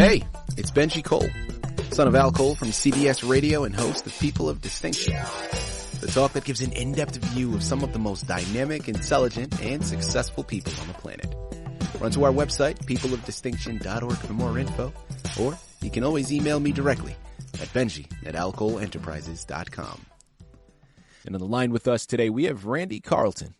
Hey, it's Benji Cole, son of Al Cole from CBS Radio and host of People of Distinction, the talk that gives an in-depth view of some of the most dynamic, intelligent, and successful people on the planet. Run to our website, peopleofdistinction.org for more info, or you can always email me directly at benji@alcoholenterprises.com. And on the line with us today, we have Randy Carlton.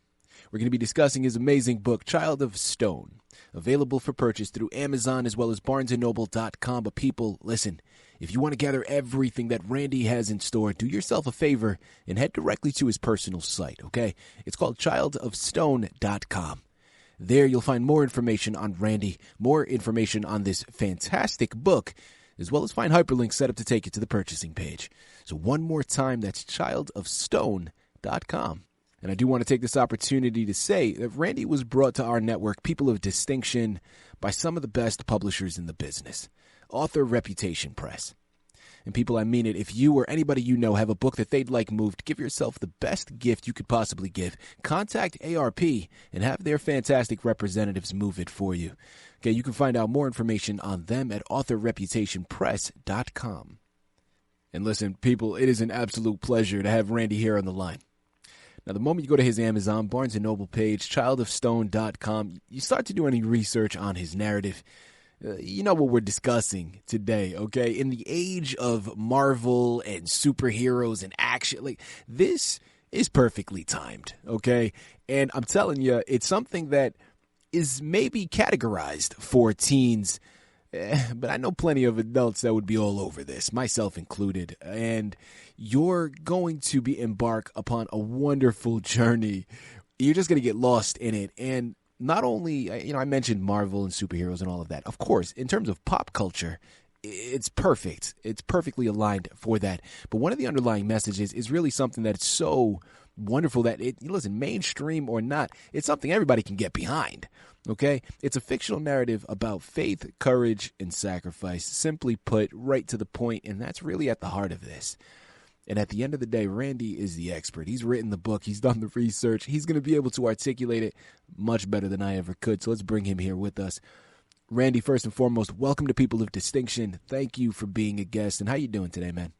We're going to be discussing his amazing book, Child of Stone, available for purchase through Amazon as well as barnesandnoble.com. But people, listen, if you want to gather everything that Randy has in store, do yourself a favor and head directly to his personal site, okay? It's called childofstone.com. There you'll find more information on Randy, more information on this fantastic book, as well as find hyperlinks set up to take you to the purchasing page. So one more time, that's childofstone.com. And I do want to take this opportunity to say that Randy was brought to our network, People of Distinction, by some of the best publishers in the business, Author Reputation Press. And people, I mean it, if you or anybody you know have a book that they'd like moved, give yourself the best gift you could possibly give. Contact ARP and have their fantastic representatives move it for you. Okay, you can find out more information on them at authorreputationpress.com. And listen, people, it is an absolute pleasure to have Randy here on the line. Now, the moment you go to his Amazon, Barnes & Noble page, childofstone.com, you start to do any research on his narrative. You know what we're discussing today, okay? In the age of Marvel and superheroes and action, like, this is perfectly timed, okay? And I'm telling you, it's something that is maybe categorized for teens, but I know plenty of adults that would be all over this, myself included. And you're going to be embark upon a wonderful journey. You're just going to get lost in it. And not only, I mentioned Marvel and superheroes and all of that. Of course, in terms of pop culture, it's perfect. It's perfectly aligned for that. But one of the underlying messages is really something that's so wonderful that listen, mainstream or not, it's something everybody can get behind. Okay? It's a fictional narrative about faith, courage, and sacrifice. Simply put, right to the point, and that's really at the heart of this. And at the end of the day, Randy is the expert. He's written the book. He's done the research. He's going to be able to articulate it much better than I ever could. So let's bring him here with us. Randy, first and foremost, welcome to People of Distinction. Thank you for being a guest. And how you doing today, man?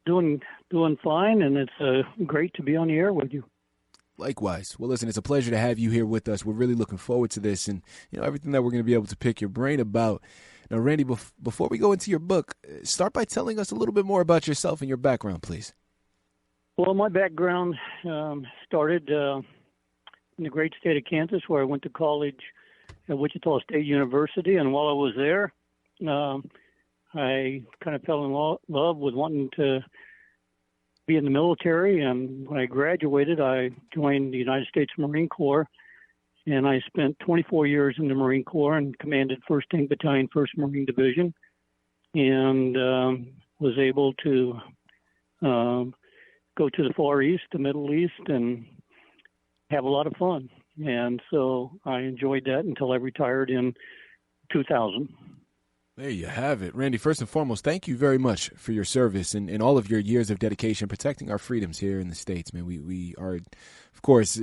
Doing fine, and it's great to be on the air with you. Likewise. Well, listen, it's a pleasure to have you here with us. We're really looking forward to this and, everything that we're going to be able to pick your brain about. Now, Randy, before we go into your book, start by telling us a little bit more about yourself and your background, please. Well, my background started in the great state of Kansas, where I went to college at Wichita State University. And while I was there, I kind of fell in love with wanting to be in the military. And when I graduated, I joined the United States Marine Corps. And I spent 24 years in the Marine Corps and commanded 1st Tank Battalion, 1st Marine Division, and was able to go to the Far East, the Middle East, and have a lot of fun. And so I enjoyed that until I retired in 2000. There you have it. Randy, first and foremost, thank you very much for your service and all of your years of dedication protecting our freedoms here in the States, man. We are, of course,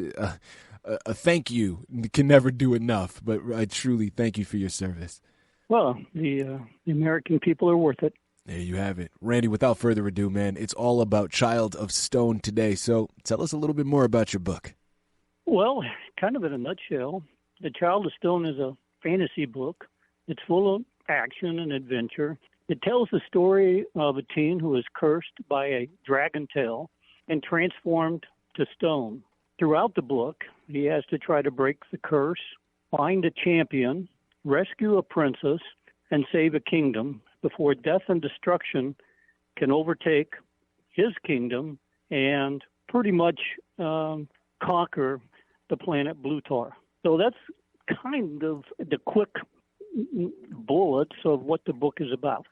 a thank you can never do enough, but I truly thank you for your service. Well, the American people are worth it. There you have it. Randy, without further ado, man, it's all about Child of Stone today. So tell us a little bit more about your book. Well, kind of in a nutshell, The Child of Stone is a fantasy book. It's full of action and adventure. It tells the story of a teen who is cursed by a dragon tail and transformed to stone. Throughout the book, he has to try to break the curse, find a champion, rescue a princess, and save a kingdom before death and destruction can overtake his kingdom and pretty much conquer the planet Blutar. So that's kind of the quick bullets of what the book is about.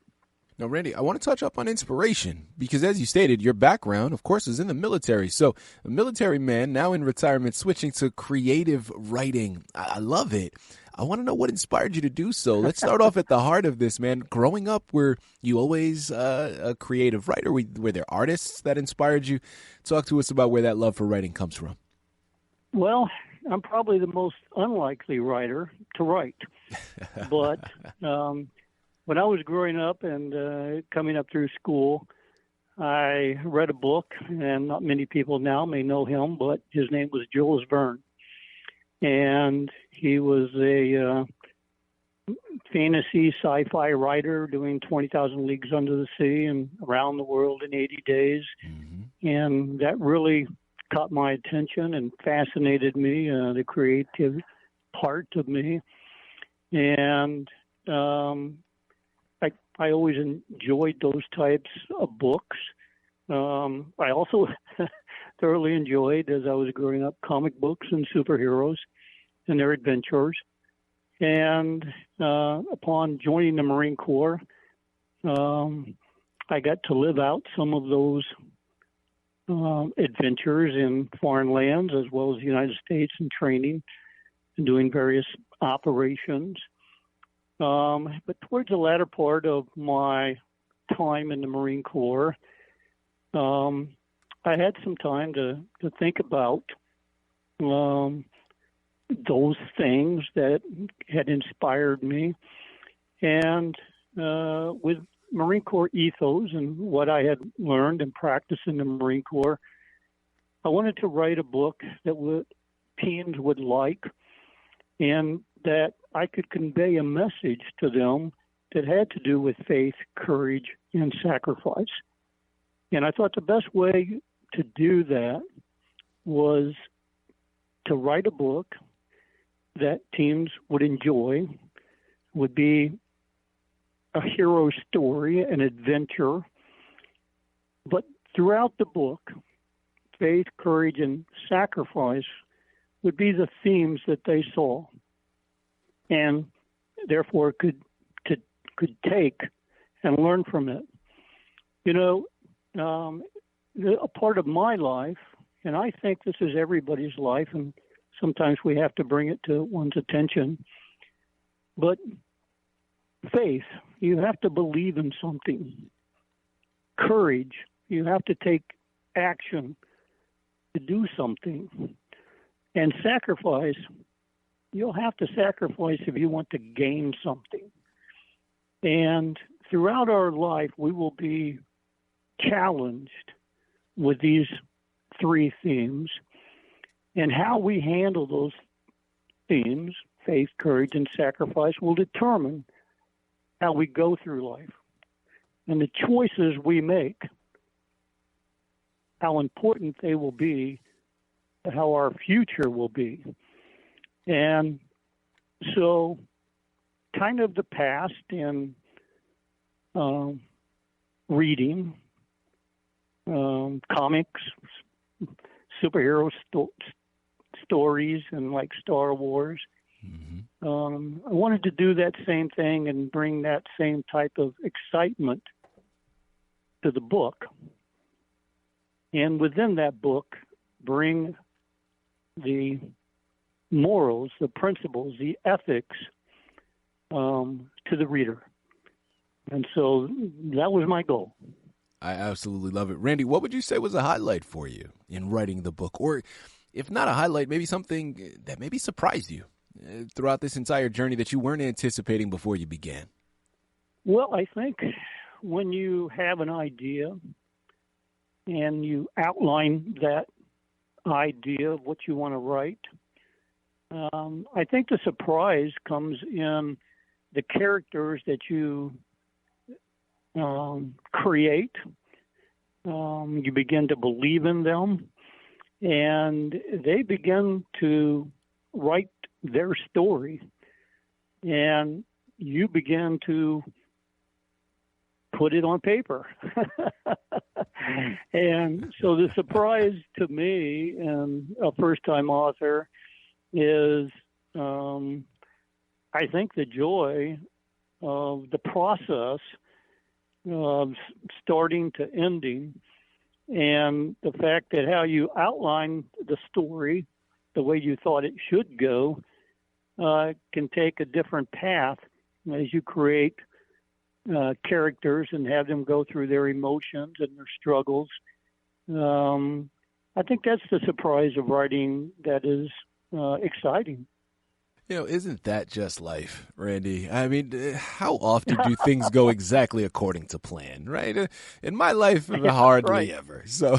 Now, Randy, I want to touch up on inspiration because, as you stated, your background, of course, is in the military. So a military man now in retirement switching to creative writing. I love it. I want to know what inspired you to do so. Let's start off at the heart of this, man. Growing up, were you always a creative writer? Were there artists that inspired you? Talk to us about where that love for writing comes from. Well, I'm probably the most unlikely writer to write. But when I was growing up and coming up through school, I read a book, and not many people now may know him, but his name was Jules Verne. And he was a fantasy sci-fi writer doing 20,000 Leagues Under the Sea and Around the World in 80 Days. Mm-hmm. And that really caught my attention and fascinated me, the creative part of me. And I always enjoyed those types of books. I also thoroughly enjoyed, as I was growing up, comic books and superheroes and their adventures. And upon joining the Marine Corps, I got to live out some of those adventures in foreign lands as well as the United States and training and doing various operations. But towards the latter part of my time in the Marine Corps, I had some time to think about those things that had inspired me. And with Marine Corps ethos and what I had learned and practiced in the Marine Corps, I wanted to write a book that teens would like, and that I could convey a message to them that had to do with faith, courage, and sacrifice. And I thought the best way to do that was to write a book that teens would enjoy, would be a hero story, an adventure. But throughout the book, faith, courage, and sacrifice would be the themes that they saw, and therefore could take and learn from it. You know, a part of my life, and I think this is everybody's life, and sometimes we have to bring it to one's attention, but faith, you have to believe in something. Courage, you have to take action to do something. And sacrifice, you'll have to sacrifice if you want to gain something. And throughout our life, we will be challenged with these three themes. And how we handle those themes, faith, courage, and sacrifice, will determine how we go through life. And the choices we make, how important they will be, how our future will be. And so kind of the past in reading, comics, superhero stories, and like Star Wars. Mm-hmm. I wanted to do that same thing and bring that same type of excitement to the book. And within that book, bring the morals, the principles, the ethics to the reader. And so that was my goal. I absolutely love it. Randy, what would you say was a highlight for you in writing the book? Or if not a highlight, maybe something that maybe surprised you throughout this entire journey that you weren't anticipating before you began? Well, I think when you have an idea and you outline that idea of what you want to write, I think the surprise comes in the characters that you create. You begin to believe in them, and they begin to write their story, and you begin to put it on paper. And so the surprise to me, and a first-time author, is I think the joy of the process of starting to ending, and the fact that how you outline the story, the way you thought it should go, can take a different path as you create characters and have them go through their emotions and their struggles. I think that's the surprise of writing that is exciting. Isn't that just life, Randy? I mean, how often do things go exactly according to plan, right? In my life, hardly Right. ever. So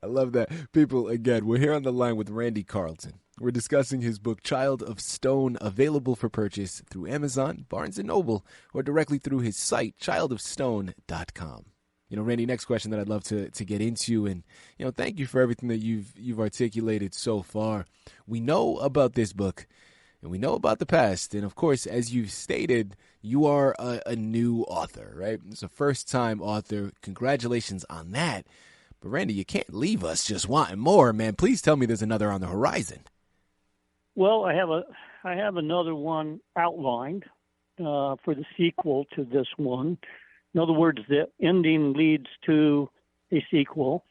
I love that. People, again, we're here on the line with Randy Carlton. We're discussing his book, Child of Stone, available for purchase through Amazon, Barnes & Noble, or directly through his site, childofstone.com. Randy, next question that I'd love to get into, and, thank you for everything that you've articulated so far. We know about this book, and we know about the past, and of course, as you've stated, you are a new author, right? It's a first-time author. Congratulations on that. But Randy, you can't leave us just wanting more, man. Please tell me there's another on the horizon. Well, I have another one outlined for the sequel to this one. In other words, the ending leads to a sequel,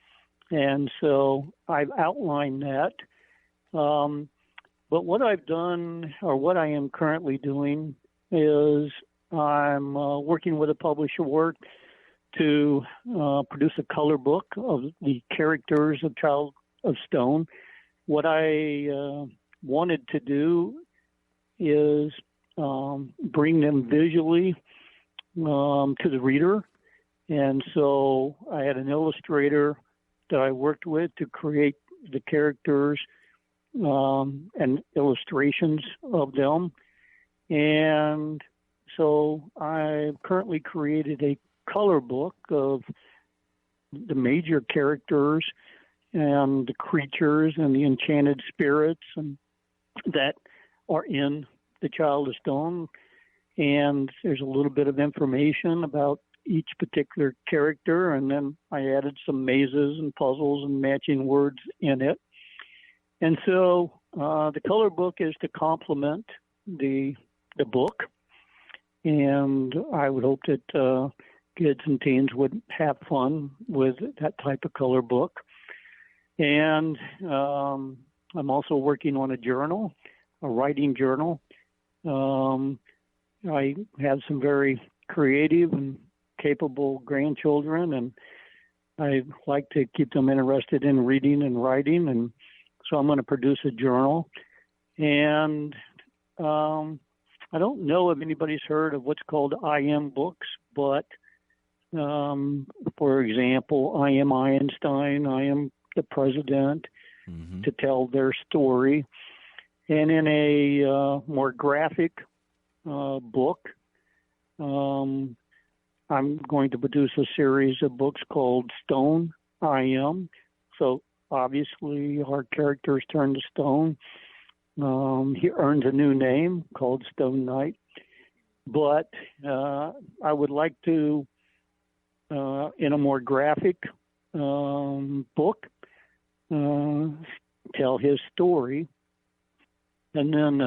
and so I've outlined that. But what I've done, or what I am currently doing, is I'm working with a publisher to produce a color book of the characters of Child of Stone. What I wanted to do is bring them visually to the reader. And so I had an illustrator that I worked with to create the characters and illustrations of them. And so I've currently created a color book of the major characters and the creatures and the enchanted spirits and that are in the Child of Stone. And there's a little bit of information about each particular character, and then I added some mazes and puzzles and matching words in it. And so the color book is to complement the book, and I would hope that kids and teens would have fun with that type of color book. And I'm also working on a journal, a writing journal. I have some very creative and capable grandchildren, and I like to keep them interested in reading and writing, and so I'm going to produce a journal. And I don't know if anybody's heard of what's called I Am books, but for example, I Am Einstein, I Am the President, to tell their story. And in a more graphic book, I'm going to produce a series of books called Stone, I Am. So obviously our characters turn to stone. He earns a new name called Stone Knight. But I would like to, in a more graphic book, tell his story. And then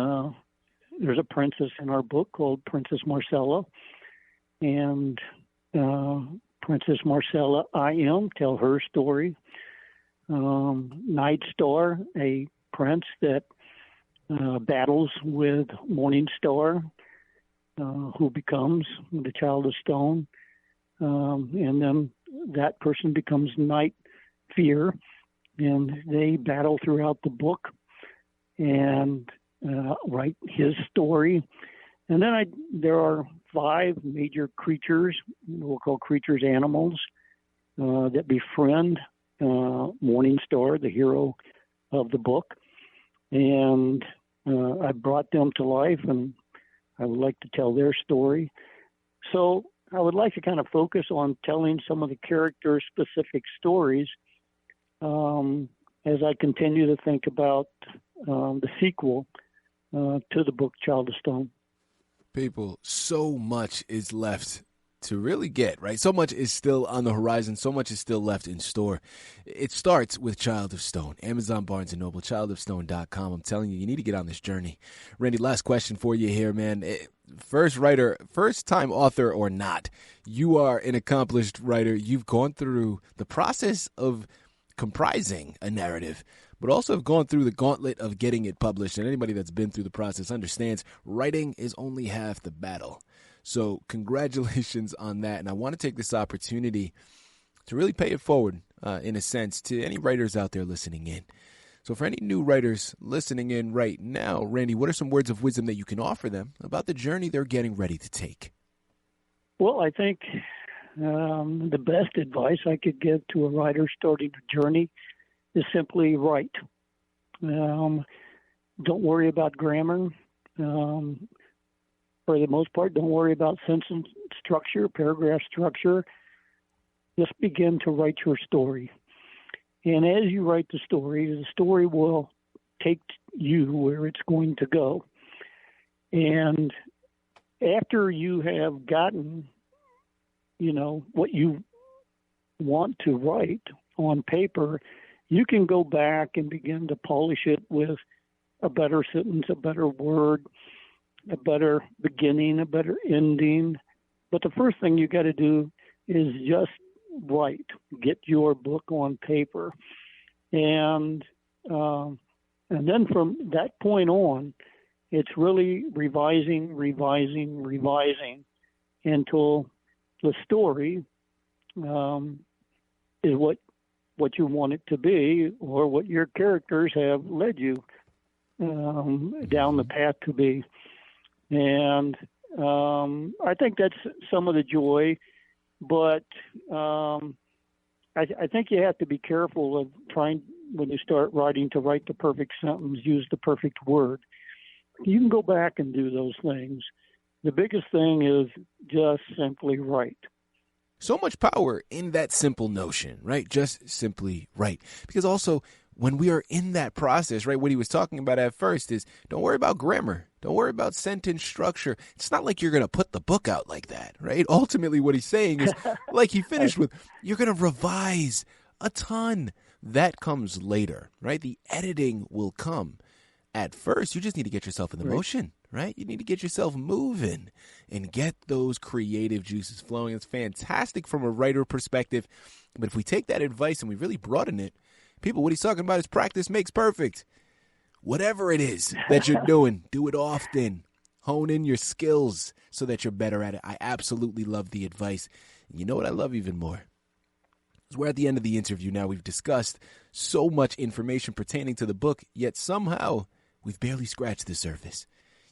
there's a princess in our book called Princess Marcella. And Princess Marcella, I Am, tell her story. Night Star, a prince that battles with Morning Star, who becomes the Child of Stone. And then that person becomes Night Fear, and they battle throughout the book and write his story. And then there are 5 major creatures, we'll call creatures animals, that befriend Morning Star, the hero of the book. And I brought them to life, and I would like to tell their story. So I would like to kind of focus on telling some of the character-specific stories as I continue to think about the sequel to the book Child of Stone. People, so much is left to really get, right? So much is still on the horizon. So much is still left in store. It starts with Child of Stone. Amazon, Barnes & Noble, childofstone.com. I'm telling you, you need to get on this journey. Randy, last question for you here, man. First writer, first-time author or not, you are an accomplished writer. You've gone through the process of comprising a narrative, but also have gone through the gauntlet of getting it published. And anybody that's been through the process understands writing is only half the battle. So congratulations on that. And I want to take this opportunity to really pay it forward, in a sense, to any writers out there listening in. So for any new writers listening in right now, Randy, what are some words of wisdom that you can offer them about the journey they're getting ready to take? Well, I think the best advice I could give to a writer starting a journey is simply write. Don't worry about grammar. For the most part, don't worry about sentence structure, paragraph structure. Just begin to write your story. And as you write the story will take you where it's going to go. And after you have gotten, what you want to write on paper, you can go back and begin to polish it with a better sentence, a better word, a better beginning, a better ending. But the first thing you got to do is just write. Get your book on paper. And then from that point on, it's really revising until the story is what you want it to be, or what your characters have led you down the path to be. And I think that's some of the joy, but I think you have to be careful of trying, when you start writing, to write the perfect sentence, use the perfect word. You can go back and do those things. The biggest thing is just simply write. So much power in that simple notion, right? Just simply write. Because also, when we are in that process, right, what he was talking about at first is don't worry about grammar. Don't worry about sentence structure. It's not like you're going to put the book out like that, right? Ultimately, what he's saying is, like he finished with, you're going to revise a ton. That comes later, right? The editing will come. At first, you just need to get yourself in the motion, right? You need to get yourself moving and get those creative juices flowing. It's fantastic from a writer perspective. But if we take that advice and we really broaden it, people, what he's talking about is practice makes perfect. Whatever it is that you're doing, do it often. Hone in your skills so that you're better at it. I absolutely love the advice. And you know what I love even more? We're at the end of the interview now. We've discussed so much information pertaining to the book, yet somehow we've barely scratched the surface.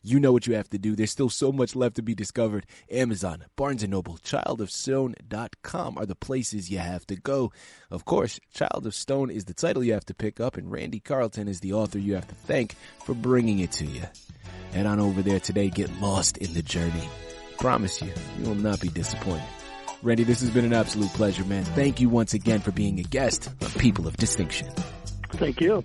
You know what you have to do. There's still so much left to be discovered. Amazon, Barnes & Noble, childofstone.com are the places you have to go. Of course, Child of Stone is the title you have to pick up, and Randy Carlton is the author you have to thank for bringing it to you. Head on over there today. Get lost in the journey. Promise you, you will not be disappointed. Randy, this has been an absolute pleasure, man. Thank you once again for being a guest on People of Distinction. Thank you.